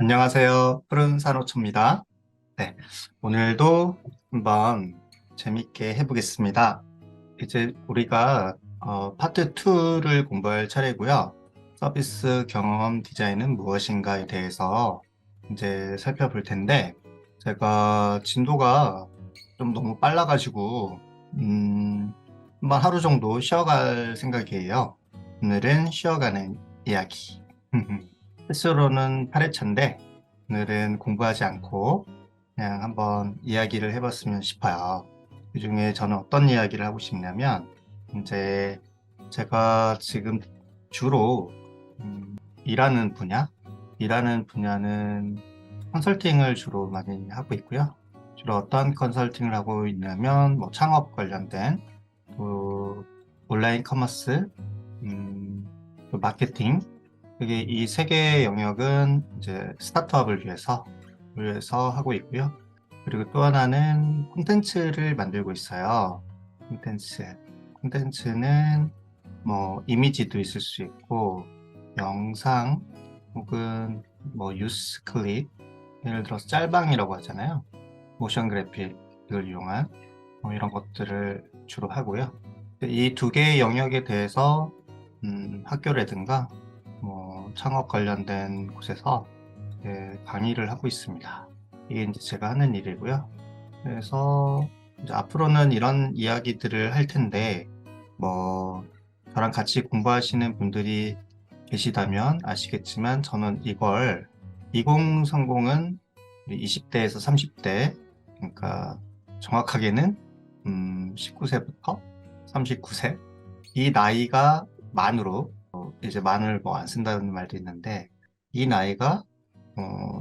안녕하세요. 푸른 산호초입니다. 네, 오늘도 한번 재밌게 해보겠습니다. 이제 우리가 파트 2를 공부할 차례고요. 서비스 경험 디자인은 무엇인가에 대해서 이제 살펴볼 텐데, 제가 진도가 좀 너무 빨라가지고 한번 하루 정도 쉬어갈 생각이에요. 오늘은 쉬어가는 이야기. 스스로는 8회차인데 오늘은 공부하지 않고 그냥 한번 이야기를 해봤으면 싶어요. 그중에 저는 어떤 이야기를 하고 싶냐면 이제 제가 지금 주로 일하는 일하는 분야는 컨설팅을 주로 많이 하고 있고요. 주로 어떤 컨설팅을 하고 있냐면 뭐 창업 관련된 또 온라인 커머스, 또 마케팅, 그게 이 세 개의 영역은 이제 스타트업을 위해서 하고 있고요. 그리고 또 하나는 콘텐츠를 만들고 있어요. 콘텐츠. 콘텐츠는 뭐 이미지도 있을 수 있고, 영상 혹은 뭐 뉴스 클립, 예를 들어서 짤방이라고 하잖아요. 모션 그래픽을 이용한 뭐 이런 것들을 주로 하고요. 이 두 개의 영역에 대해서 학교라든가 뭐 창업 관련된 곳에서 강의를 하고 있습니다. 이게 이제 제가 하는 일이고요. 그래서 이제 앞으로는 이런 이야기들을 할 텐데 뭐 저랑 같이 공부하시는 분들이 계시다면 아시겠지만 저는 이걸 2030은 20대에서 30대, 그러니까 정확하게는 19세부터 39세, 이 나이가 만으로 이제 만을 뭐 안 쓴다는 말도 있는데 이 나이가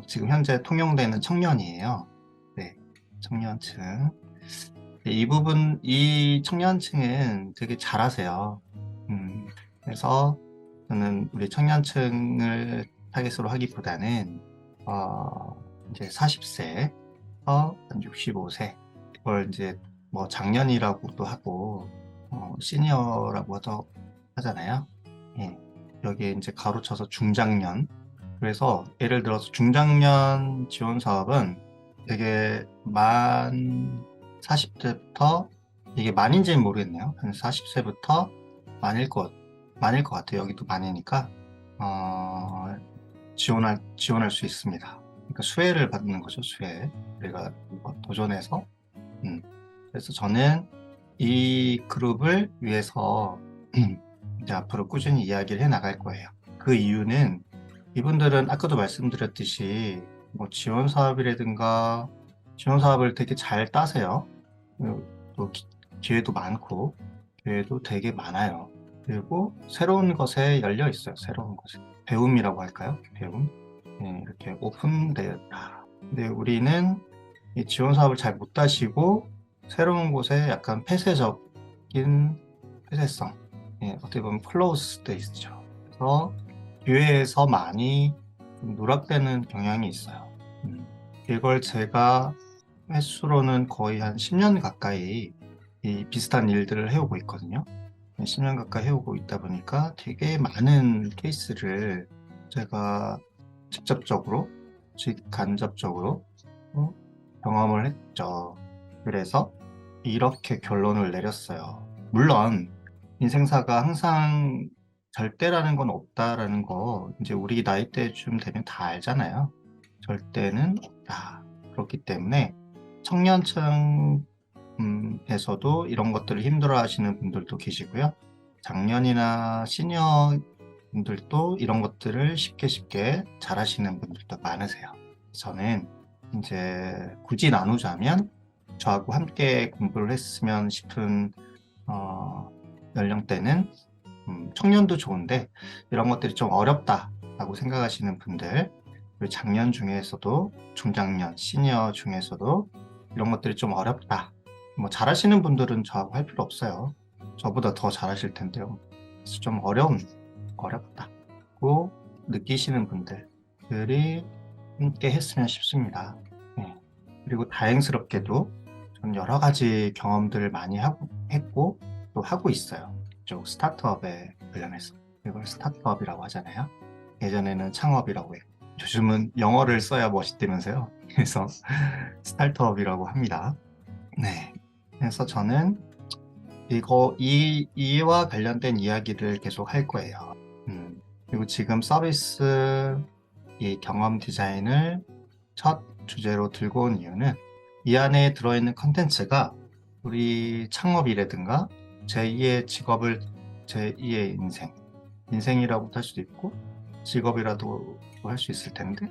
지금 현재 통용되는 청년이에요. 네, 청년층. 이 청년층은 되게 잘하세요. 그래서 저는 우리 청년층을 타겟으로 하기보다는, 이제 40세, 65세, 이걸 이제 뭐 장년이라고도 하고, 시니어라고 하잖아요. 예. 여기에 이제 가로쳐서 중장년. 그래서 예를 들어서 중장년 지원 사업은 되게 만 40대부터, 이게 만인지는 모르겠네요. 한 40세부터 만일 것, 만일 것 같아요. 여기도 만이니까, 지원할 수 있습니다. 그러니까 수혜를 받는 거죠, 수혜. 우리가 도전해서. 음. 그래서 저는 이 그룹을 위해서 이제 앞으로 꾸준히 이야기를 해 나갈 거예요. 그 이유는 이분들은 아까도 말씀드렸듯이 뭐 지원 사업이라든가 지원 사업을 되게 잘 따세요. 그리고 또 기회도 많고 기회도 되게 많아요. 그리고 새로운 것에 열려 있어요. 새로운 것에. 배움이라고 할까요? 배움. 네, 이렇게 오픈되었다. 근데 우리는 이 지원 사업을 잘 못 따시고 새로운 곳에 약간 폐쇄성, 예, 어떻게 보면 클로스돼 있죠. 그래서 기회에서 많이 좀 누락되는 경향이 있어요. 이걸 제가 횟수로는 거의 한 10년 가까이 이 비슷한 일들을 해오고 있거든요. 10년 가까이 해오고 있다 보니까 되게 많은 케이스를 제가 직접적으로, 간접적으로 어, 경험을 했죠. 그래서 이렇게 결론을 내렸어요. 물론 인생사가 항상 절대라는 건 없다라는 거 이제 우리 나이대쯤 되면 다 알잖아요. 절대는 없다. 그렇기 때문에 청년층 에서도 이런 것들을 힘들어 하시는 분들도 계시고요. 장년이나 시니어 분들도 이런 것들을 쉽게 잘 하시는 분들도 많으세요. 저는 이제 굳이 나누자면 저하고 함께 공부를 했으면 싶은 연령대는 청년도 좋은데 이런 것들이 좀 어렵다라고 생각하시는 분들, 그리고 장년 중에서도 중장년, 시니어 중에서도 이런 것들이 좀 어렵다. 뭐 잘하시는 분들은 저하고 할 필요 없어요. 저보다 더 잘하실 텐데요. 그래서 좀 어렵다고 느끼시는 분들이 함께 했으면 싶습니다. 네. 그리고 다행스럽게도 전 여러 가지 경험들을 많이 했고 또 하고 있어요. 쪽 스타트업에 관련해서. 이걸 스타트업이라고 하잖아요. 예전에는 창업이라고 했고 요즘은 영어를 써야 멋있다면서요. 그래서 스타트업이라고 합니다. 네. 그래서 저는 이와 관련된 이야기를 계속 할 거예요. 그리고 지금 서비스 이 경험 디자인을 첫 주제로 들고 온 이유는 이 안에 들어있는 컨텐츠가 우리 창업이라든가 제2의 직업을 제2의 인생이라고도 할 수도 있고 직업이라도 할 수 있을 텐데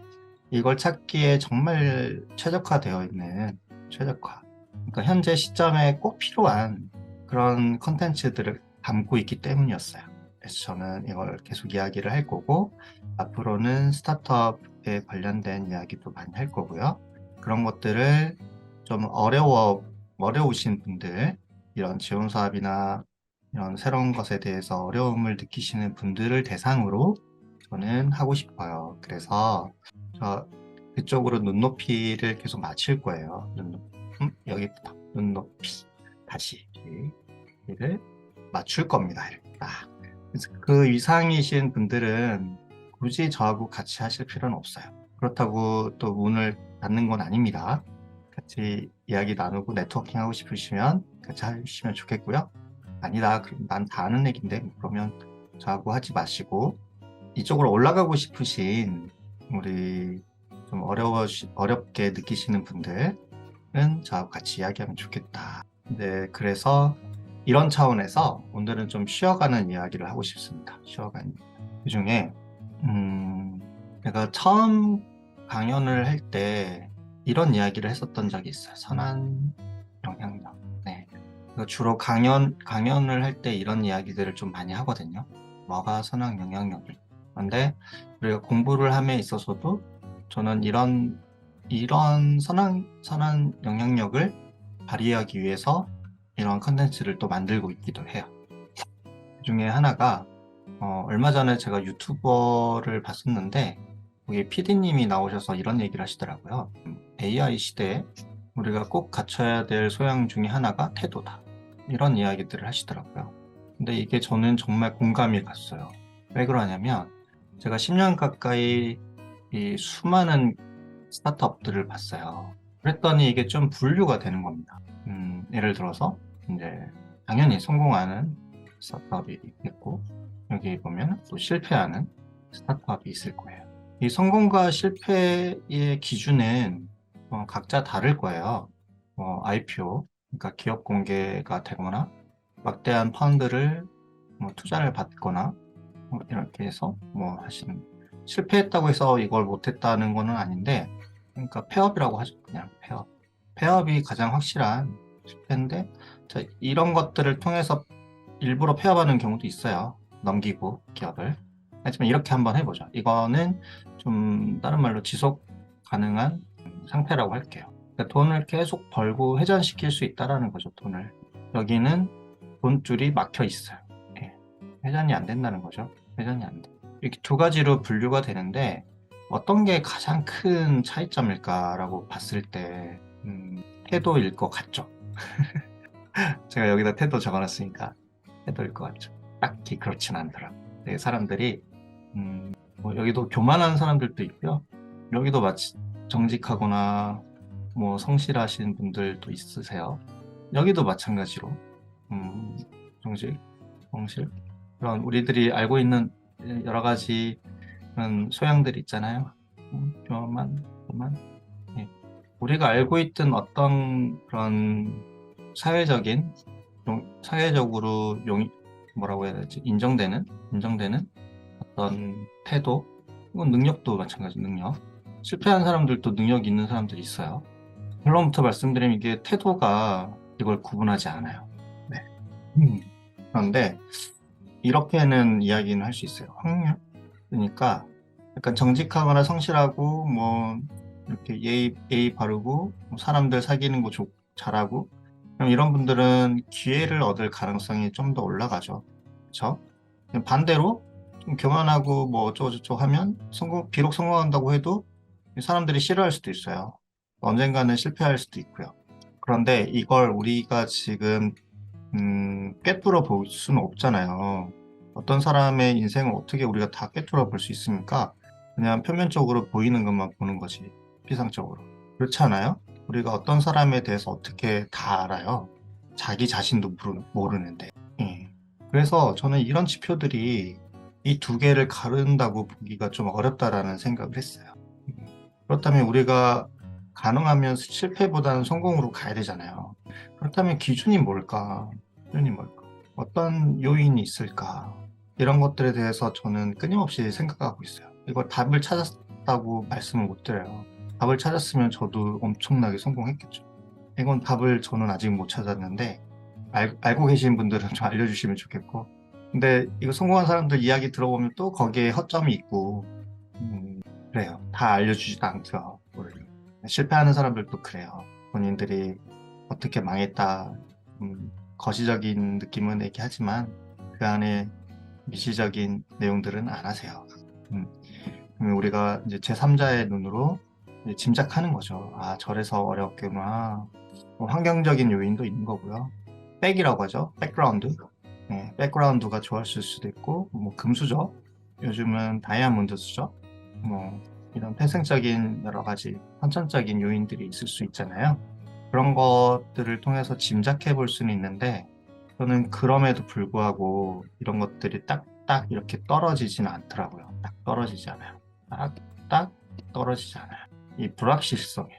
이걸 찾기에 정말 최적화되어 있는 최적화. 그러니까 현재 시점에 꼭 필요한 그런 컨텐츠들을 담고 있기 때문이었어요. 그래서 저는 이걸 계속 이야기를 할 거고 앞으로는 스타트업에 관련된 이야기도 많이 할 거고요. 그런 것들을 좀 어려우신 분들, 이런 지원 사업이나 이런 새로운 것에 대해서 어려움을 느끼시는 분들을 대상으로 저는 하고 싶어요. 그래서 저 그쪽으로 눈높이를 계속 맞출 거예요. 여기부터 눈높이 다시 를 맞출 겁니다. 이렇게 딱. 그래서 그 이상이신 분들은 굳이 저하고 같이 하실 필요는 없어요. 그렇다고 또 문을 닫는 건 아닙니다. 같이 이야기 나누고 네트워킹 하고 싶으시면 같이 하시면 좋겠고요. 아니다, 그럼 난 다 아는 얘기인데 그러면 저하고 하지 마시고 이쪽으로 올라가고 싶으신 우리 좀 어렵게 느끼시는 분들은 저하고 같이 이야기하면 좋겠다. 네, 그래서 이런 차원에서 오늘은 좀 쉬어가는 이야기를 하고 싶습니다. 쉬어가는. 그중에 제가 처음 강연을 할 때 이런 이야기를 했었던 적이 있어요. 선한 영향력. 네. 주로 강연을 할 때 이런 이야기들을 좀 많이 하거든요. 뭐가 선한 영향력을. 그런데 우리가 공부를 함에 있어서도 저는 이런 선한 영향력을 발휘하기 위해서 이런 컨텐츠를 또 만들고 있기도 해요. 그 중에 하나가 얼마 전에 제가 유튜버를 봤었는데 거기 PD님이 나오셔서 이런 얘기를 하시더라고요. AI 시대에 우리가 꼭 갖춰야 될 소양 중에 하나가 태도다. 이런 이야기들을 하시더라고요. 근데 이게 저는 정말 공감이 갔어요. 왜 그러냐면 제가 10년 가까이 이 수많은 스타트업들을 봤어요. 그랬더니 이게 좀 분류가 되는 겁니다. 예를 들어서 이제 당연히 성공하는 스타트업이 있겠고 여기 보면 또 실패하는 스타트업이 있을 거예요. 이 성공과 실패의 기준은 각자 다를 거예요. IPO, 그러니까 기업 공개가 되거나 막대한 펀드를 투자를 받거나 이렇게 해서 하시는 실패했다고 해서 이걸 못했다는 거는 아닌데 그러니까 폐업이라고 하죠. 그냥 폐업. 폐업이 가장 확실한 실패인데 이런 것들을 통해서 일부러 폐업하는 경우도 있어요. 넘기고 기업을. 하지만 이렇게 한번 해보죠. 이거는 좀 다른 말로 지속 가능한 상태라고 할게요. 그러니까 돈을 계속 벌고 회전시킬 수 있다라는 거죠. 돈을. 여기는 돈줄이 막혀 있어요. 예. 회전이 안 된다는 거죠. 회전이 안 돼. 이렇게 두 가지로 분류가 되는데 어떤 게 가장 큰 차이점일까라고 봤을 때 태도일 것 같죠. 제가 여기다 태도 적어놨으니까 태도일 것 같죠. 딱히 그렇진 않더라고요. 되게 사람들이 여기도 교만한 사람들도 있고요. 여기도 마치 정직하거나 성실하신 분들도 있으세요. 여기도 마찬가지로 정직, 성실 그런 우리들이 알고 있는 여러 가지 그런 소양들이 있잖아요. 교만. 예. 우리가 알고 있던 어떤 그런 사회적인 사회적으로 뭐라고 해야 되지? 인정되는 어떤 태도 혹은 능력도 마찬가지 능력. 실패한 사람들도 능력 있는 사람들이 있어요. 결론부터 말씀드리면 이게 태도가 이걸 구분하지 않아요. 네. 그런데 이렇게는 이야기는 할 수 있어요. 확률. 그러니까 약간 정직하거나 성실하고 이렇게 예의 바르고 사람들 사귀는 거 잘하고 그럼 이런 분들은 기회를 얻을 가능성이 좀 더 올라가죠. 그렇죠? 반대로 좀 교만하고 어쩌고저쩌고 하면 비록 성공한다고 해도 사람들이 싫어할 수도 있어요. 언젠가는 실패할 수도 있고요. 그런데 이걸 우리가 지금 꿰뚫어 볼 수는 없잖아요. 어떤 사람의 인생을 어떻게 우리가 다 꿰뚫어 볼 수 있습니까? 그냥 표면적으로 보이는 것만 보는 거지. 피상적으로. 그렇지 않아요? 우리가 어떤 사람에 대해서 어떻게 다 알아요? 자기 자신도 모르는데. 예. 그래서 저는 이런 지표들이 이 두 개를 가른다고 보기가 좀 어렵다라는 생각을 했어요. 그렇다면 우리가 가능하면 실패보다는 성공으로 가야 되잖아요. 그렇다면 기준이 뭘까? 기준이 뭘까? 어떤 요인이 있을까? 이런 것들에 대해서 저는 끊임없이 생각하고 있어요. 이걸 답을 찾았다고 말씀을 못 드려요. 답을 찾았으면 저도 엄청나게 성공했겠죠. 이건 답을 저는 아직 못 찾았는데 알고 계신 분들은 좀 알려주시면 좋겠고. 근데 이거 성공한 사람들 이야기 들어보면 또 거기에 허점이 있고 그래요. 다 알려주지도 않고요. 실패하는 사람들도 그래요. 본인들이 어떻게 망했다, 거시적인 느낌은 얘기하지만 그 안에 미시적인 내용들은 안 하세요. 음, 그러면 우리가 이제 제3자의 눈으로 이제 짐작하는 거죠. 아, 저래서 어렵구나. 뭐 환경적인 요인도 있는 거고요. 백이라고 하죠. 백그라운드. 네, 백그라운드가 좋았을 수도 있고, 뭐 금수저, 요즘은 다이아몬드수저, 뭐 이런 태생적인 여러 가지 선천적인 요인들이 있을 수 있잖아요. 그런 것들을 통해서 짐작해 볼 수는 있는데, 저는 그럼에도 불구하고 이런 것들이 딱딱 이렇게 떨어지진 않더라고요. 딱 떨어지지 않아요. 딱 떨어지지 않아요. 이 불확실성에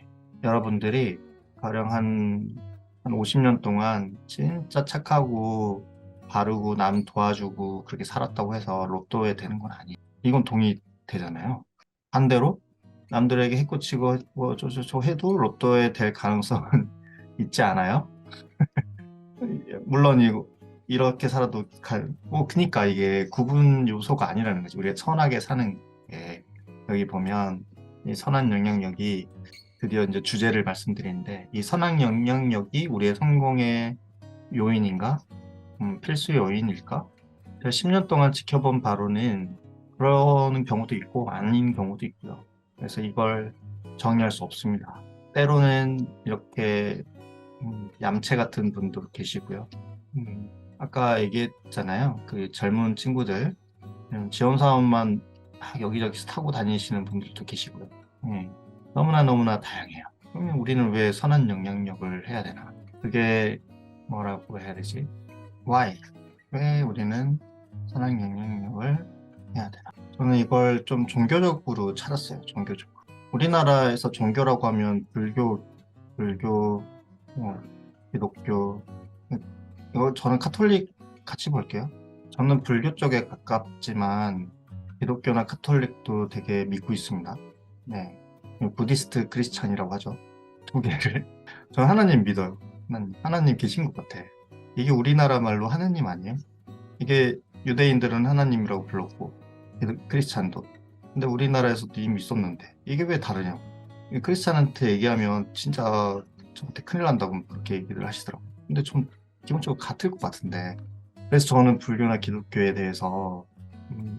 여러분들이 가령 한 50년 동안 진짜 착하고 바르고 남 도와주고 그렇게 살았다고 해서 로또에 되는 건 아니에요. 이건 돈이 되잖아요. 반대로 남들에게 해코치고 뭐 저저저 해도 로또에 될 가능성은 있지 않아요? 물론 이렇게 살아도 뭐 그니까 이게 구분 요소가 아니라는 거지. 우리가 선하게 사는 게 여기 보면 이 선한 영향력이 드디어 이제 주제를 말씀드리는데 이 선한 영향력이 우리의 성공의 요인인가? 필수 요인일까? 제가 10년 동안 지켜본 바로는 그러는 경우도 있고 아닌 경우도 있고요. 그래서 이걸 정의할 수 없습니다. 때로는 이렇게 얌체 같은 분도 계시고요. 아까 얘기했잖아요. 그 젊은 친구들 지원 사업만 막 여기저기 타고 다니시는 분들도 계시고요. 너무나 다양해요. 그러면 우리는 왜 선한 영향력을 해야 되나? 그게 뭐라고 해야 되지? Why? 왜 우리는 선한 영향력을 해야 되나? 저는 이걸 좀 종교적으로 찾았어요. 종교적으로. 우리나라에서 종교라고 하면 불교, 기독교. 이거 저는 카톨릭 같이 볼게요. 저는 불교 쪽에 가깝지만 기독교나 카톨릭도 되게 믿고 있습니다. 네. 부디스트 크리스찬이라고 하죠. 두 개를. 저는 하나님 믿어요. 하나님 계신 것 같아. 이게 우리나라 말로 하느님 아니에요? 이게 유대인들은 하나님이라고 불렀고 크리스찬도. 근데 우리나라에서도 이미 있었는데 이게 왜 다르냐고. 크리스찬한테 얘기하면 진짜 저한테 큰일 난다고 그렇게 얘기를 하시더라고요. 근데 좀 기본적으로 같을 것 같은데. 그래서 저는 불교나 기독교에 대해서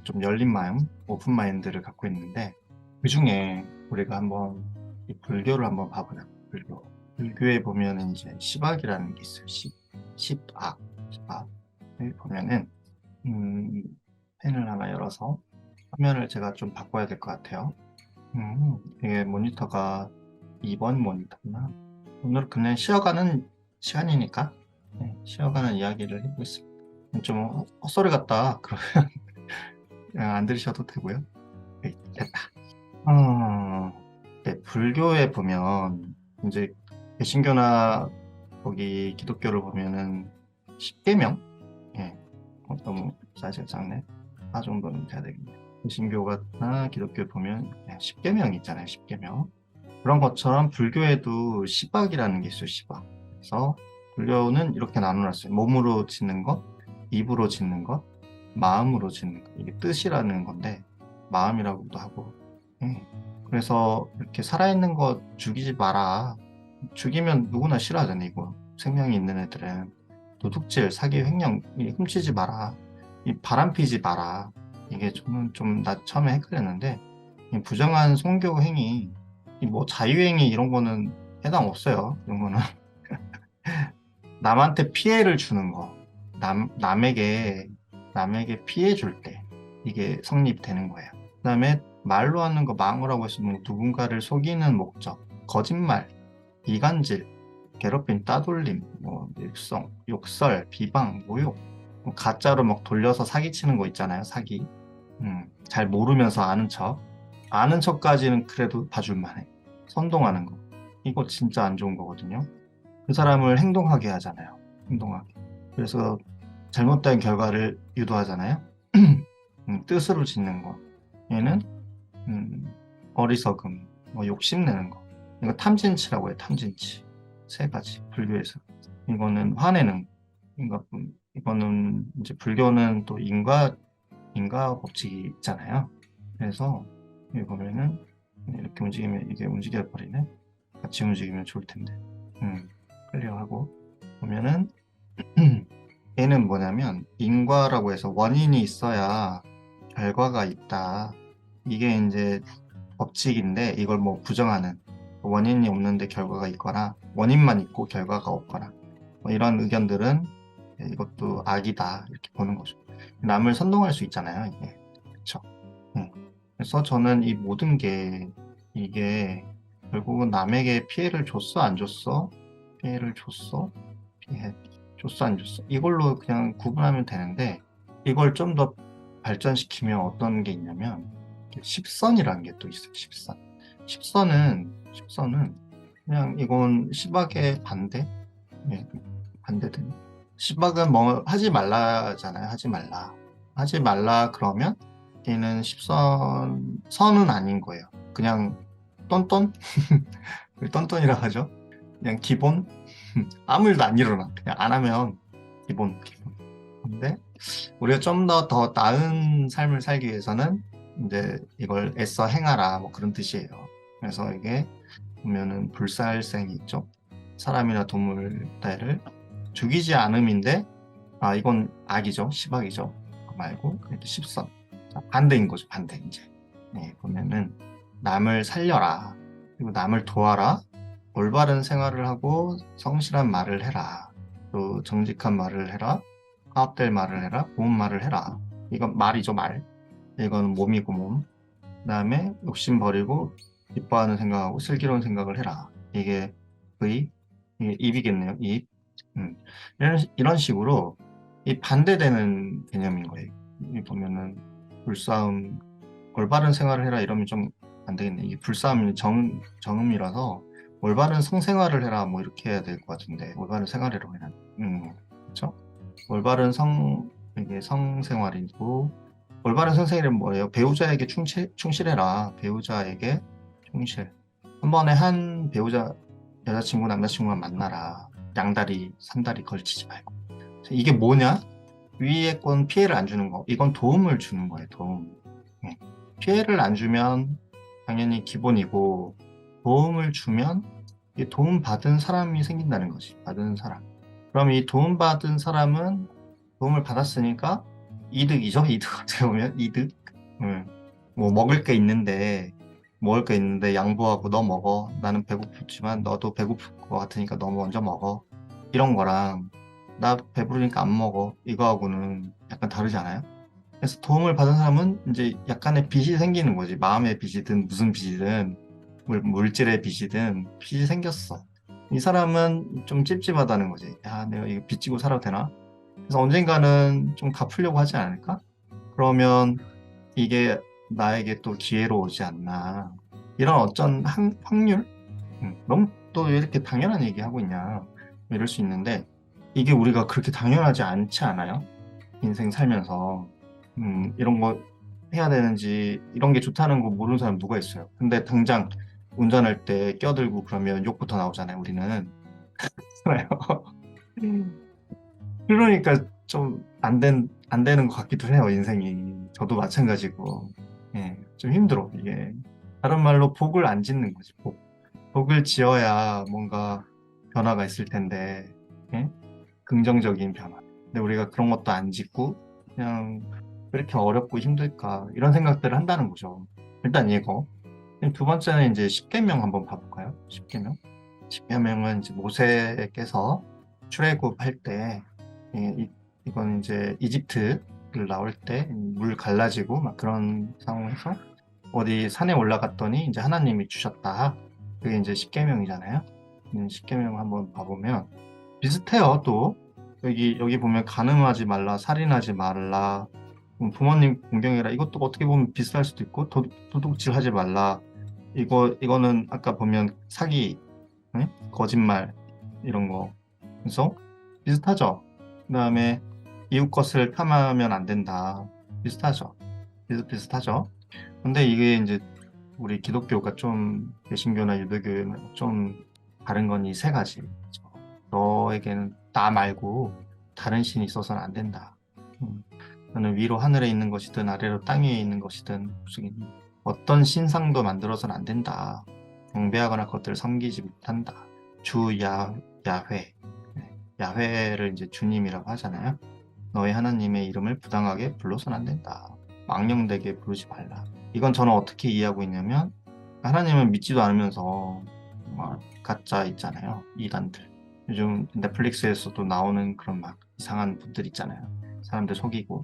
좀 열린 마음, 오픈 마인드를 갖고 있는데 그중에 우리가 한번 이 불교를 한번 봐보자. 불교. 불교에 보면은 이제 시박이라는 게 있어요. 십악. 십악을 보면은 음, 펜을 하나 열어서 화면을 제가 좀 바꿔야 될 것 같아요. 이게 모니터가 2번 모니터구나. 오늘 그냥 쉬어가는 시간이니까 네, 쉬어가는 이야기를 해보겠습니다. 좀 헛소리 같다. 그러면 안 들으셔도 되고요. 네, 됐다. 네, 불교에 보면 이제 개신교나 거기 기독교를 보면은 10계명? 예, 너무 사이즈가 작네. 아 정도는 돼야 되겠네. 개신교나 기독교 보면 10계명 있잖아요. 10계명. 그런 것처럼 불교에도 시박이라는 게 있어요. 시박. 그래서 불교는 이렇게 나눠놨어요. 몸으로 짓는 것, 입으로 짓는 것, 마음으로 짓는 것. 이게 뜻이라는 건데 마음이라고도 하고. 예. 그래서 이렇게 살아있는 거 죽이지 마라. 죽이면 누구나 싫어하잖아요. 이거 생명이 있는 애들은 도둑질, 사기, 횡령 훔치지 마라. 이 바람 피지 마라. 이게 저는 좀 나 처음에 헷갈렸는데 이 부정한 성교 행위, 뭐 자유행위 이런 거는 해당 없어요. 이런 거는 남한테 피해를 주는 거, 남에게 피해 줄 때 이게 성립되는 거예요. 그다음에 말로 하는 거 망어라고 했으면 누군가를 속이는 목적, 거짓말, 이간질, 괴롭힘, 따돌림, 뭐 욕설, 비방, 모욕, 뭐 가짜로 막 돌려서 사기치는 거 있잖아요, 사기. 잘 모르면서 아는 척. 아는 척까지는 그래도 봐줄 만해. 선동하는 거. 이거 진짜 안 좋은 거거든요. 그 사람을 행동하게 하잖아요. 행동하게. 그래서 잘못된 결과를 유도하잖아요. 뜻으로 짓는 거. 얘는 음, 어리석음, 뭐 욕심내는 거. 이거 탐진치라고 해요. 탐진치. 세 가지. 불교에서. 이거는 화내는 거. 이거는 이제 불교는 또 인과 법칙이 있잖아요. 그래서 여기 보면은 이렇게 움직이면 이게 움직여 버리네. 같이 움직이면 좋을 텐데. 클리어하고 보면은 얘는 뭐냐면 인과라고 해서 원인이 있어야 결과가 있다. 이게 이제 법칙인데 이걸 뭐 부정하는 원인이 없는데 결과가 있거나 원인만 있고 결과가 없거나 뭐 이런 의견들은 이것도 악이다 이렇게 보는 거죠. 남을 선동할 수 있잖아요, 이게. 그렇죠? 그래서 저는 이 모든 게 이게 결국은 남에게 피해를 줬어, 안 줬어? 피해를 줬어? 피해 줬어, 안 줬어? 이걸로 그냥 구분하면 되는데 이걸 좀 더 발전시키면 어떤 게 있냐면 십선이라는 게 또 있어요. 십선. 십선은 그냥 이건 시박의 반대? 예, 반대든. 시박은 뭐 하지 말라잖아요. 하지 말라. 하지 말라 그러면 얘는 선은 아닌 거예요. 그냥 똔똔? 똔똔이라 하죠. 그냥 기본? 아무 일도 안 일어나. 그냥 안 하면 기본. 근데 우리가 좀 더 나은 삶을 살기 위해서는 이제 이걸 애써 행하라 뭐 그런 뜻이에요. 그래서 이게 보면은 불살생이 있죠. 사람이나 동물 따위를 죽이지 않음인데 이건 악이죠. 시박이죠. 그거 말고 그래도 십선. 자, 반대인 거죠. 반대 이제. 네, 보면은 남을 살려라. 그리고 남을 도와라. 올바른 생활을 하고 성실한 말을 해라. 또 정직한 말을 해라. 화합될 말을 해라. 고운 말을 해라. 이건 말이죠, 말. 이건 몸이고 몸. 그다음에 욕심 버리고 기뻐하는 생각하고 슬기로운 생각을 해라. 이게 의, 이게 입이겠네요. 입. 음. 이런 식으로 이 반대되는 개념인 거예요. 여기 보면은 불싸움, 올바른 생활을 해라 이러면 좀 안 되겠네. 이게 불싸움이 정음이라서 올바른 성생활을 해라 뭐 이렇게 해야 될 것 같은데 올바른 생활이라고 해라. 그렇죠? 올바른 이게 성생활이고 올바른 성생활은 뭐예요? 배우자에게 충실해라. 배우자에게 충실. 한 번에 한 배우자 여자친구 남자친구만 만나라. 양다리 삼다리 걸치지 말고. 이게 뭐냐? 위에 건 피해를 안 주는 거. 이건 도움을 주는 거예요. 도움. 예. 피해를 안 주면 당연히 기본이고 도움을 주면 이 도움 받은 사람이 생긴다는 거지. 받은 사람. 그럼 이 도움 받은 사람은 도움을 받았으니까 이득이죠. 이득 어떻게 보면 이득. 뭐 먹을 게 있는데 양보하고 너 먹어. 나는 배고프지만 너도 배고플 것 같으니까 너 먼저 먹어. 이런 거랑 나 배부르니까 안 먹어. 이거하고는 약간 다르지 않아요? 그래서 도움을 받은 사람은 이제 약간의 빚이 생기는 거지. 마음의 빚이든 무슨 빚이든 물질의 빚이든 빚이 생겼어. 이 사람은 좀 찝찝하다는 거지. 야, 내가 이거 빚 지고 살아도 되나? 그래서 언젠가는 좀 갚으려고 하지 않을까? 그러면 이게 나에게 또 기회로 오지 않나. 이런 어쩐 확률? 너무 또 왜 이렇게 당연한 얘기하고 있냐. 이럴 수 있는데 이게 우리가 그렇게 당연하지 않지 않아요? 인생 살면서. 이런 거 해야 되는지 이런 게 좋다는 거 모르는 사람 누가 있어요. 근데 당장 운전할 때 껴들고 그러면 욕부터 나오잖아요, 우리는. 그렇잖아요. 그러니까 좀 안 되는 것 같기도 해요, 인생이. 저도 마찬가지고. 예, 좀 힘들어, 이게. 다른 말로 복을 안 짓는 거지, 복. 복을 지어야 뭔가 변화가 있을 텐데, 예? 긍정적인 변화. 근데 우리가 그런 것도 안 짓고, 그냥 왜 이렇게 어렵고 힘들까, 이런 생각들을 한다는 거죠. 일단 이거. 두 번째는 이제 십계명 한번 봐볼까요? 십계명. 십계명은 이제 모세께서 출애굽할 때, 이건 이제 이집트를 나올 때 물 갈라지고 막 그런 상황에서 어디 산에 올라갔더니 이제 하나님이 주셨다. 그게 이제 십계명이잖아요. 십계명 한번 봐보면 비슷해요. 또 여기 보면 간음하지 말라, 살인하지 말라, 부모님 공경해라. 이것도 어떻게 보면 비슷할 수도 있고 도둑질하지 말라. 이거는 아까 보면 사기, 네? 거짓말 이런 거. 그래서 비슷하죠. 그다음에 이웃 것을 탐하면 안 된다. 비슷하죠. 비슷하죠. 근데 이게 이제 우리 기독교가 좀 개신교나 유대교는 좀 다른 건 이 세 가지. 너에게는 나 말고 다른 신이 있어서는 안 된다. 너는 위로 하늘에 있는 것이든 아래로 땅 위에 있는 것이든 어떤 신상도 만들어서는 안 된다. 경배하거나 그것들을 섬기지 못한다. 야훼. 네, 야훼를 이제 주님이라고 하잖아요. 너희 하나님의 이름을 부당하게 불러서는 안 된다. 망령되게 부르지 말라. 이건 저는 어떻게 이해하고 있냐면 하나님을 믿지도 않으면서 가짜 있잖아요. 이단들. 요즘 넷플릭스에서도 나오는 그런 막 이상한 분들 있잖아요. 사람들 속이고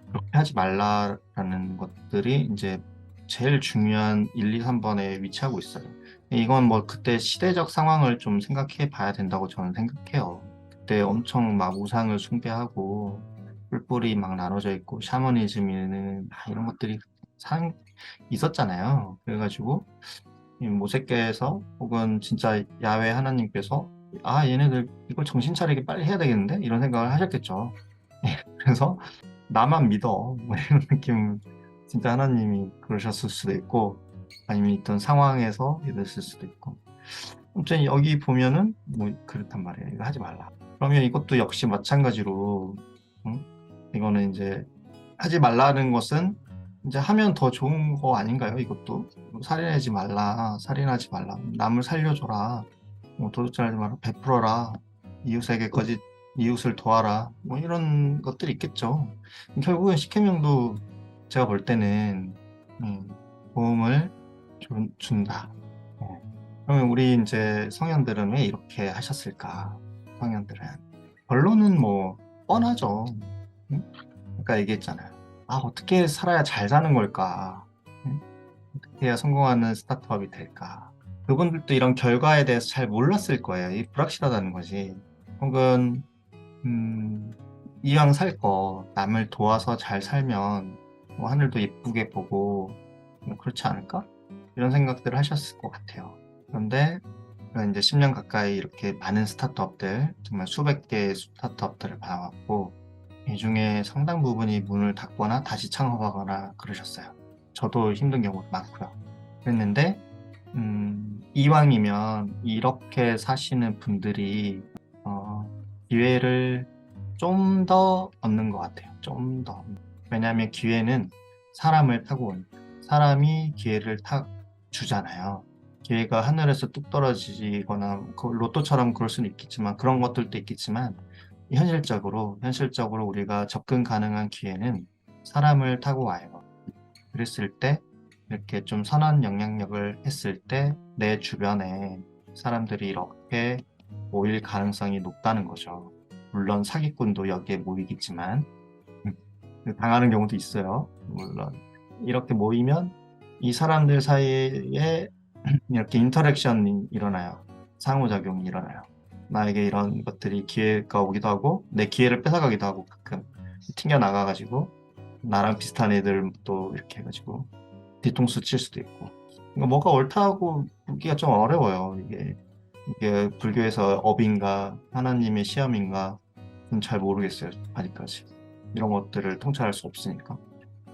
그렇게 하지 말라라는 것들이 이제 제일 중요한 1, 2, 3번에 위치하고 있어요. 이건 뭐 그때 시대적 상황을 좀 생각해 봐야 된다고 저는 생각해요. 그때 엄청 막 우상을 숭배하고 뿔뿔이 막 나눠져 있고 샤머니즘이는 이런 것들이 있었잖아요. 그래가지고 이 모세께서 혹은 진짜 야훼 하나님께서 얘네들 이걸 정신 차리게 빨리 해야 되겠는데 이런 생각을 하셨겠죠. 그래서 나만 믿어 뭐 이런 느낌. 진짜 하나님이 그러셨을 수도 있고 아니면 있던 상황에서 이랬을 수도 있고 아무튼 여기 보면은 뭐 그렇단 말이에요. 이거 하지 말라. 그러면 이것도 역시 마찬가지로 응? 이거는 이제 하지 말라는 것은 이제 하면 더 좋은 거 아닌가요? 이것도 살인하지 말라, 남을 살려줘라, 뭐 도둑질하지 말라, 베풀어라, 이웃에게 거짓 이웃을 도와라, 뭐 이런 것들이 있겠죠. 결국은 십계명도 제가 볼 때는 도움을 준다. 네. 그러면 우리 이제 성현들은 왜 이렇게 하셨을까? 성현들은 결론은 뭐 뻔하죠. 응? 아까 얘기했잖아요. 어떻게 살아야 잘 사는 걸까? 응? 어떻게 해야 성공하는 스타트업이 될까? 그분들도 이런 결과에 대해서 잘 몰랐을 거예요. 이 불확실하다는 거지. 혹은 음, 이왕 살 거 남을 도와서 잘 살면 뭐 하늘도 예쁘게 보고 뭐 그렇지 않을까? 이런 생각들을 하셨을 것 같아요. 그런데 제가 이제 10년 가까이 이렇게 많은 스타트업들, 정말 수백 개의 스타트업들을 봐왔고 이 중에 상당 부분이 문을 닫거나 다시 창업하거나 그러셨어요. 저도 힘든 경우도 많고요. 그랬는데 이왕이면 이렇게 사시는 분들이 기회를 좀 더 얻는 것 같아요. 좀 더. 왜냐하면 기회는 사람을 타고 온 사람이 기회를 주잖아요. 기회가 하늘에서 뚝 떨어지거나 로또처럼 그럴 수는 있겠지만 그런 것들도 있겠지만 현실적으로 우리가 접근 가능한 기회는 사람을 타고 와요. 그랬을 때 이렇게 좀 선한 영향력을 했을 때 내 주변에 사람들이 이렇게 모일 가능성이 높다는 거죠. 물론 사기꾼도 여기에 모이겠지만 당하는 경우도 있어요. 물론 이렇게 모이면 이 사람들 사이에 이렇게 인터랙션이 일어나요. 상호작용이 일어나요. 나에게 이런 것들이 기회가 오기도 하고 내 기회를 뺏어가기도 하고 가끔 튕겨 나가가지고 나랑 비슷한 애들 또 이렇게 해가지고 뒤통수 칠 수도 있고 뭐가 옳다고 보기가 좀 어려워요. 이게 불교에서 업인가 하나님의 시험인가 잘 모르겠어요. 아직까지 이런 것들을 통찰할 수 없으니까.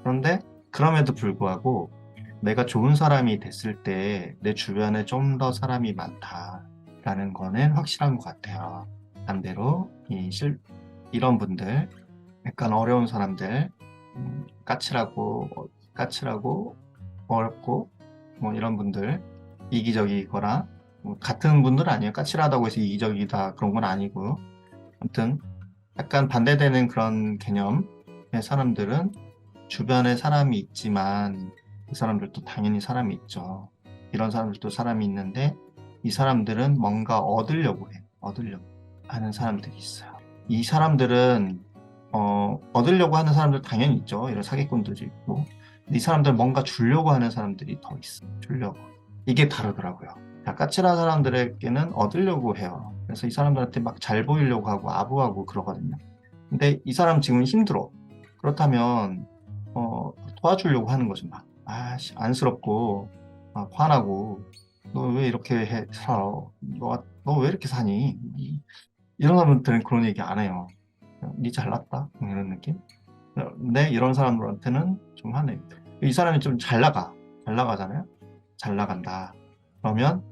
그런데 그럼에도 불구하고 내가 좋은 사람이 됐을 때 내 주변에 좀 더 사람이 많다라는 거는 확실한 것 같아요. 반대로 이런 분들, 약간 어려운 사람들, 까칠하고 어렵고 뭐 이런 분들, 이기적이거나 뭐 같은 분들 아니에요. 까칠하다고 해서 이기적이다 그런 건 아니고 아무튼 약간 반대되는 그런 개념의 사람들은 주변에 사람이 있지만 그 사람들도 당연히 사람이 있죠. 이런 사람들도 사람이 있는데 이 사람들은 뭔가 얻으려고 해요. 얻으려고 하는 사람들이 있어요. 이 사람들은 얻으려고 하는 사람들 당연히 있죠. 이런 사기꾼들도 있고 이 사람들 뭔가 주려고 하는 사람들이 더 있어. 주려고. 이게 다르더라고요. 자, 까칠한 사람들에게는 얻으려고 해요. 그래서 이 사람들한테 막 잘 보이려고 하고 아부하고 그러거든요. 근데 이 사람 지금 힘들어. 그렇다면 도와주려고 하는 거죠. 막 안쓰럽고 막 화나고 너 왜 이렇게 살아? 너 왜 이렇게 사니? 이런 사람들은 그런 얘기 안 해요. 니 잘났다 뭐 이런 느낌. 근데 이런 사람들한테는 좀 하네. 이 사람이 좀 잘 나가잖아요. 잘 나간다. 그러면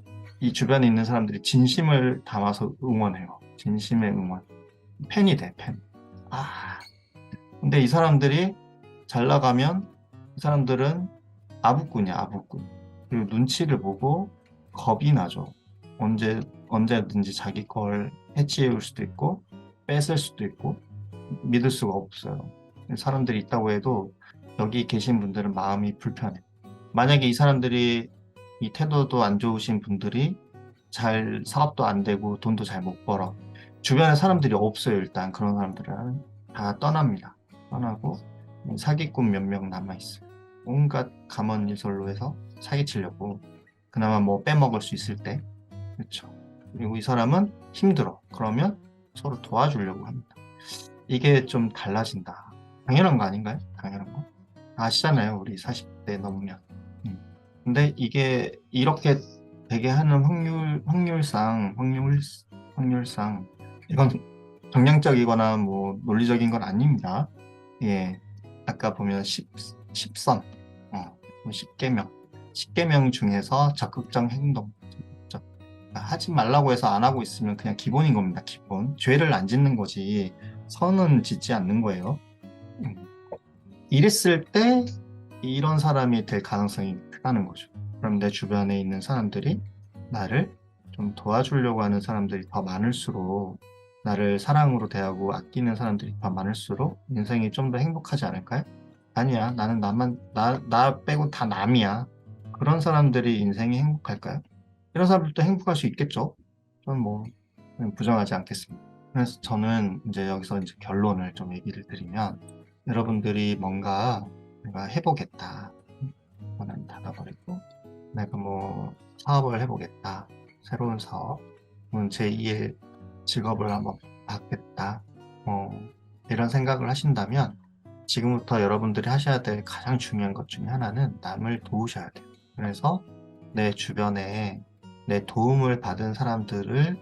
이 주변에 있는 사람들이 진심을 담아서 응원해요. 진심의 응원. 팬이 돼, 팬. 아, 근데 이 사람들이 잘 나가면 이 사람들은 아부꾼이야, 아부꾼. 그리고 눈치를 보고 겁이 나죠. 언제든지 자기 걸 해치울 수도 있고, 뺏을 수도 있고, 믿을 수가 없어요. 사람들이 있다고 해도 여기 계신 분들은 마음이 불편해. 만약에 이 사람들이 이 태도도 안 좋으신 분들이 잘 사업도 안 되고 돈도 잘 못 벌어. 주변에 사람들이 없어요, 일단. 그런 사람들은 다 떠납니다. 떠나고 사기꾼 몇 명 남아있어요. 온갖 감언이설로 해서 사기치려고 그나마 뭐 빼먹을 수 있을 때. 그렇죠. 그리고 이 사람은 힘들어. 그러면 서로 도와주려고 합니다. 이게 좀 달라진다. 당연한 거 아닌가요? 당연한 거. 아시잖아요, 우리 40대 넘으면. 음. 근데 이게 이렇게 되게 하는 확률상, 이건 정량적이거나 뭐 논리적인 건 아닙니다. 예. 아까 보면 10선, 10계명. 10계명 중에서 적극적 행동. 하지 말라고 해서 안 하고 있으면 그냥 기본인 겁니다, 기본. 죄를 안 짓는 거지. 선은 짓지 않는 거예요. 음. 이랬을 때 이런 사람이 될 가능성이 크다는 거죠. 그럼 내 주변에 있는 사람들이 나를 좀 도와주려고 하는 사람들이 더 많을수록 나를 사랑으로 대하고 아끼는 사람들이 더 많을수록 인생이 좀 더 행복하지 않을까요? 아니야. 나는 나 빼고 다 남이야. 그런 사람들이 인생이 행복할까요? 이런 사람들도 행복할 수 있겠죠. 저는 뭐 부정하지 않겠습니다. 그래서 저는 이제 여기서 이제 결론을 좀 얘기를 드리면 여러분들이 뭔가 내가 해보겠다. 이거는 닫아버리고 내가 뭐 사업을 해보겠다. 새로운 사업, 제2의 직업을 한번 받겠다. 뭐 이런 생각을 하신다면 지금부터 여러분들이 하셔야 될 가장 중요한 것 중에 하나는 남을 도우셔야 돼요. 그래서 내 주변에 내 도움을 받은 사람들을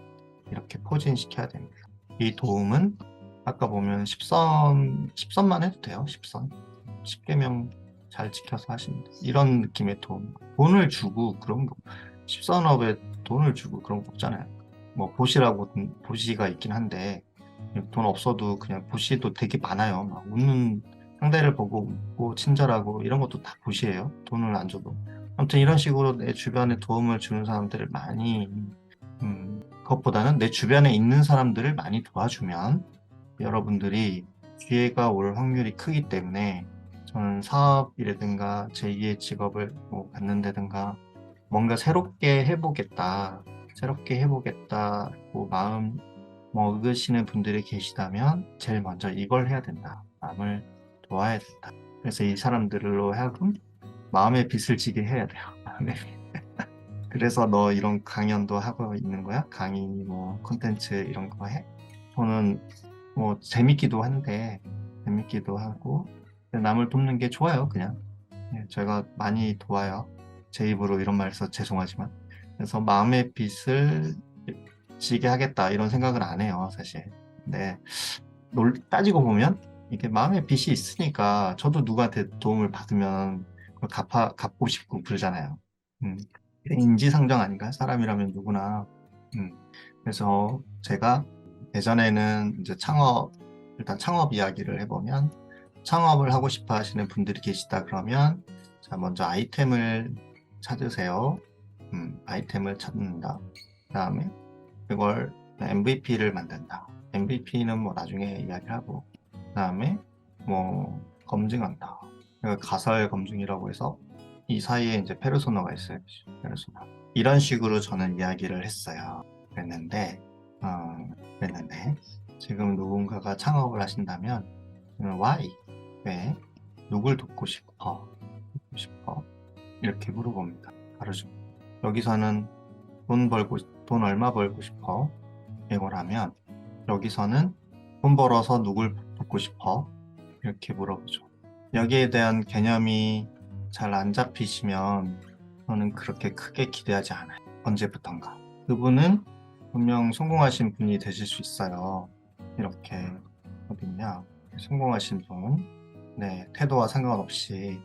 이렇게 포진시켜야 됩니다. 이 도움은 아까 보면 10선만 해도 돼요. 10선. 10계명 잘 지켜서 하시면 돼요. 이런 느낌의 도움. 돈을 주고 그런 거, 10선업에 돈을 주고 그런 거 없잖아요. 뭐 보시라고 보시가 있긴 한데 돈 없어도 그냥 보시도 되게 많아요. 막 웃는 상대를 보고 웃고 친절하고 이런 것도 다 보시예요. 돈을 안 줘도. 아무튼 이런 식으로 내 주변에 도움을 주는 사람들을 많이 그것보다는 내 주변에 있는 사람들을 많이 도와주면 여러분들이 기회가 올 확률이 크기 때문에 저는 사업이라든가 제2의 직업을 뭐 갖는다든가 뭔가 새롭게 해보겠다고 마음 먹으시는 분들이 계시다면 제일 먼저 이걸 해야 된다. 남을 도와야 된다. 그래서 이 사람들로 하여금 마음의 빚을 지게 해야 돼요. 마음의 빚. 그래서 너 이런 강연도 하고 있는 거야? 강의 뭐 콘텐츠 이런 거 해? 저는 뭐 재밌기도 하고 남을 돕는 게 좋아요, 그냥. 예, 제가 많이 도와요. 제 입으로 이런 말 해서 죄송하지만. 그래서 마음의 빚을 지게 하겠다 이런 생각을 안 해요, 사실. 근데 따지고 보면 이게 마음의 빚이 있으니까 저도 누구한테 도움을 받으면 그걸 갚고 싶고 그러잖아요. 음, 인지상정 아닌가? 사람이라면 누구나. 음, 그래서 제가 예전에는 이제 일단 창업 이야기를 해보면 창업을 하고 싶어 하시는 분들이 계시다 그러면 자, 먼저 아이템을 찾으세요. 아이템을 찾는다. 그 다음에 그걸 MVP를 만든다. MVP는 뭐 나중에 이야기하고 그 다음에 뭐 검증한다. 가설 검증이라고 해서 이 사이에 이제 페르소나가 있어요. 페르소나. 이런 식으로 저는 이야기를 했어요. 그랬는데 어, 그랬는데 지금 누군가가 창업을 하신다면 why? 왜? 누굴 돕고 싶어? 싶어? 이렇게 물어봅니다. 다르죠. 여기서는 돈 얼마 벌고 싶어? 이걸 하면 여기서는 돈 벌어서 누굴 돕고 싶어? 이렇게 물어보죠. 여기에 대한 개념이 잘 안 잡히시면 저는 그렇게 크게 기대하지 않아요. 언제부턴가. 그분은 분명 성공하신 분이 되실 수 있어요. 이렇게 어딨냐. 성공하신 분. 네, 태도와 상관없이.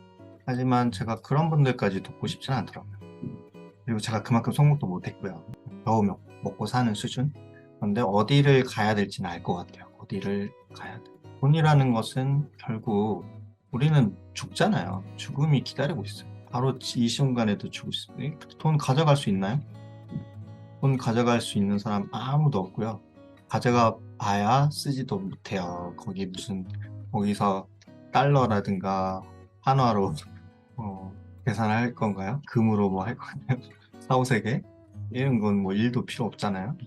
하지만 제가 그런 분들까지 돕고 싶지는 않더라고요. 그리고 제가 그만큼 성공도 못했고요. 겨우 먹고 사는 수준. 그런데 어디를 가야 될지는 알 것 같아요. 어디를 가야 돼. 돈이라는 것은 결국 우리는 죽잖아요. 죽음이 기다리고 있어요. 바로 이 순간에도 죽을 수 있어요. 돈 가져갈 수 있나요? 돈 가져갈 수 있는 사람 아무도 없고요. 가져가 봐야 쓰지도 못해요. 거기서 달러라든가 한화로 계산할 건가요? 금으로 뭐 할 건가요? 사후세계? 이런 건 뭐 일도 필요 없잖아요.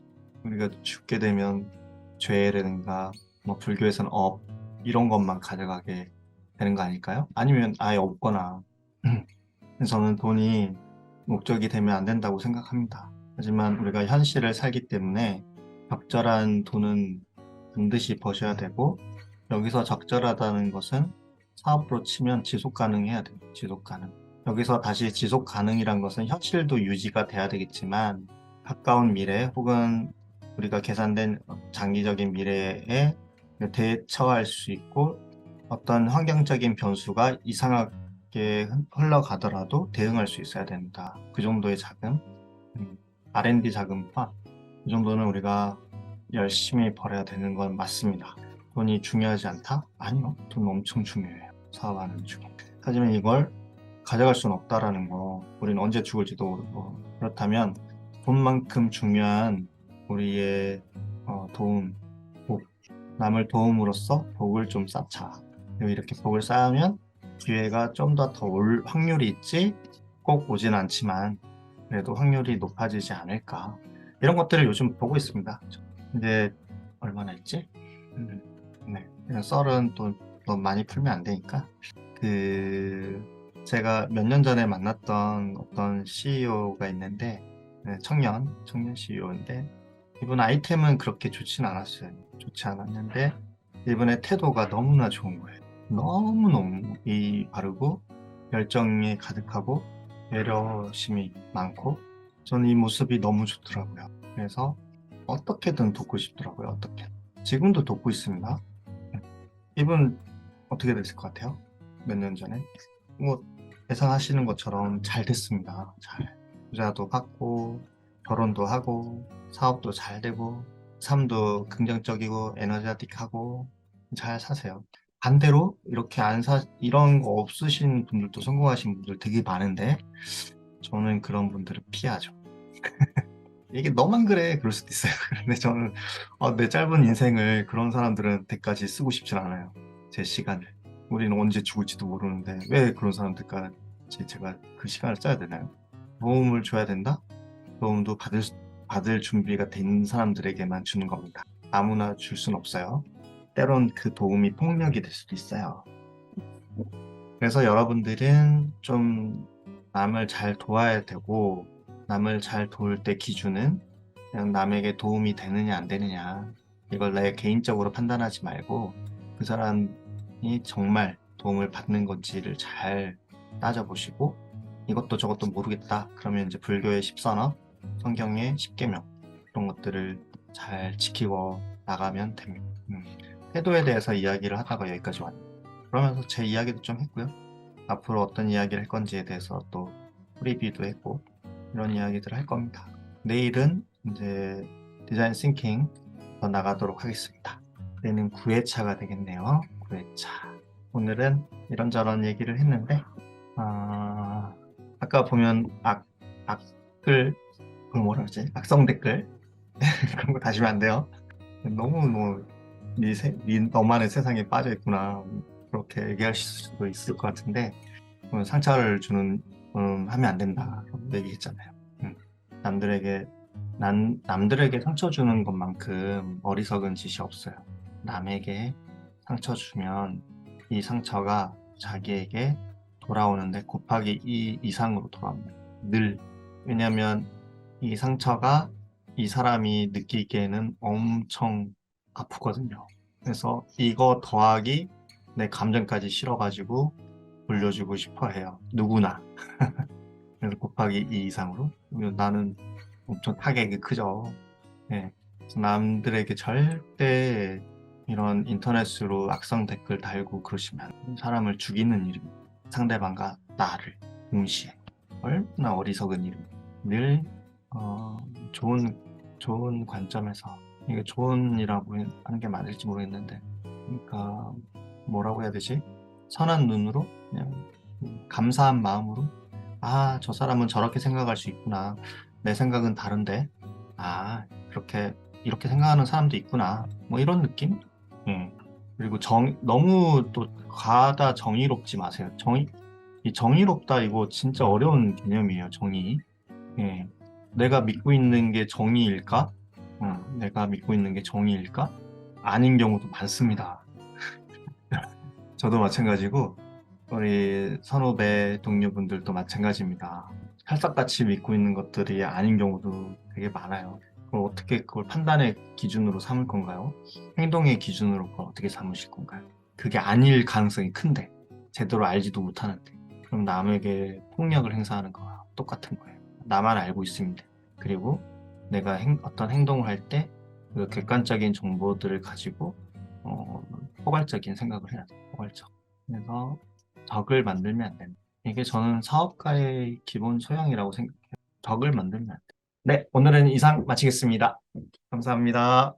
우리가 죽게 되면 죄라든가 뭐 불교에서는 업 이런 것만 가져가게 되는 거 아닐까요? 아니면 아예 없거나. 저는 돈이 목적이 되면 안 된다고 생각합니다. 하지만 우리가 현실을 살기 때문에 적절한 돈은 반드시 버셔야 되고, 여기서 적절하다는 것은 사업으로 치면 지속 가능해야 돼요. 지속 가능. 여기서 다시 지속 가능이란 것은 현실도 유지가 돼야 되겠지만 가까운 미래 혹은 우리가 계산된 장기적인 미래에 대처할 수 있고, 어떤 환경적인 변수가 이상하게 흘러가더라도 대응할 수 있어야 된다. 그 정도의 자금, R&D 자금과 이 정도는 우리가 열심히 벌어야 되는 건 맞습니다. 돈이 중요하지 않다? 아니요. 돈 엄청 중요해요. 사업하는 중에. 하지만 이걸 가져갈 수는 없다라는 거, 우리는 언제 죽을지도 모르고. 그렇다면 돈만큼 중요한 우리의 도움, 복, 남을 도움으로써 복을 좀 쌓자. 그리고 이렇게 복을 쌓으면 기회가 좀 더 올 확률이 있지, 꼭 오진 않지만 그래도 확률이 높아지지 않을까. 이런 것들을 요즘 보고 있습니다. 이제 얼마나 있지? 네. 그냥 썰은 또 너무 많이 풀면 안 되니까. 제가 몇 년 전에 만났던 어떤 CEO가 있는데, 네, 청년 CEO인데, 이분 아이템은 그렇게 좋진 않았어요. 좋지 않았는데, 이분의 태도가 너무나 좋은 거예요. 너무너무 바르고, 열정이 가득하고, 배려심이 많고, 저는 이 모습이 너무 좋더라고요. 그래서 어떻게든 돕고 싶더라고요. 어떻게. 지금도 돕고 있습니다. 이분 어떻게 됐을 것 같아요? 몇 년 전에? 뭐 예상하시는 것처럼 잘 됐습니다. 잘. 부자도 받고, 결혼도 하고, 사업도 잘 되고, 삶도 긍정적이고 에너제틱하고 잘 사세요. 반대로 이렇게 이런 거 없으신 분들도 성공하신 분들 되게 많은데 저는 그런 분들을 피하죠. 이게 너만 그래 그럴 수도 있어요. 근데 저는 내 짧은 인생을 그런 사람들한테까지 쓰고 싶진 않아요. 제 시간을. 우리는 언제 죽을지도 모르는데 왜 그런 사람들까지 제가 그 시간을 써야 되나요? 도움을 줘야 된다? 도움도 받을 준비가 된 사람들에게만 주는 겁니다. 아무나 줄 순 없어요. 때론 그 도움이 폭력이 될 수도 있어요. 그래서 여러분들은 좀 남을 잘 도와야 되고, 남을 잘 도울 때 기준은 그냥 남에게 도움이 되느냐 안 되느냐, 이걸 내 개인적으로 판단하지 말고 그 사람이 정말 도움을 받는 건지를 잘 따져보시고, 이것도 저것도 모르겠다 그러면 이제 불교의 10선업, 성경의 10계명 이런 것들을 잘 지키고 나가면 됩니다. 태도에 대해서 이야기를 하다가 여기까지 왔네요. 그러면서 제 이야기도 좀 했고요. 앞으로 어떤 이야기를 할 건지에 대해서 또 프리뷰도 했고, 이런 이야기들을 할 겁니다. 내일은 이제 디자인 싱킹 더 나가도록 하겠습니다. 내일은 9회차가 되겠네요. 9회차. 오늘은 이런저런 얘기를 했는데, 아까 보면 악글, 그걸 뭐라 그러지? 악성 댓글? 그런 거 다시면 안 돼요. 너무 너만의 세상에 빠져 있구나. 그렇게 얘기하실 수도 있을 것 같은데, 상처를 하면 안 된다. 라고 얘기했잖아요. 남들에게, 남들에게 상처 주는 것만큼 어리석은 짓이 없어요. 남에게 상처 주면 이 상처가 자기에게 돌아오는데 곱하기 2 이상으로 돌아옵니다. 늘. 왜냐면 이 상처가 이 사람이 느끼기에는 엄청 아프거든요. 그래서 이거 더하기 내 감정까지 실어가지고 돌려주고 싶어 해요. 누구나. 그래서 곱하기 2 이상으로. 나는 엄청 타격이 크죠. 네. 그래서 남들에게 절대 이런 인터넷으로 악성 댓글 달고 그러시면 사람을 죽이는 일입니다. 상대방과 나를 동시에. 얼마나 어리석은 일입니다. 늘 좋은 관점에서 이게 좋은이라고 하는 게 맞을지 모르겠는데, 그러니까 뭐라고 해야 되지? 선한 눈으로 그냥 감사한 마음으로, 아, 저 사람은 저렇게 생각할 수 있구나. 내 생각은 다른데, 아, 이렇게 생각하는 사람도 있구나. 뭐 이런 느낌? 예. 그리고 너무 또 과하다 정의롭지 마세요. 이 정의롭다 이거 진짜 어려운 개념이에요. 정의. 예. 내가 믿고 있는 게 정의일까? 내가 믿고 있는 게 정의일까? 아닌 경우도 많습니다. 저도 마찬가지고 우리 선후배 동료분들도 마찬가지입니다. 찰떡같이 믿고 있는 것들이 아닌 경우도 되게 많아요. 그걸 어떻게 그걸 판단의 기준으로 삼을 건가요? 행동의 기준으로 그걸 어떻게 삼으실 건가요? 그게 아닐 가능성이 큰데, 제대로 알지도 못하는데, 그럼 남에게 폭력을 행사하는 거와 똑같은 거예요. 나만 알고 있으면 돼. 그리고 내가 어떤 행동을 할 때 그 객관적인 정보들을 가지고 포괄적인 생각을 해야 돼. 포괄적. 그래서 적을 만들면 안 된다. 이게 저는 사업가의 기본 소양이라고 생각해요. 적을 만들면 안 돼. 네, 오늘은 이상 마치겠습니다. 감사합니다.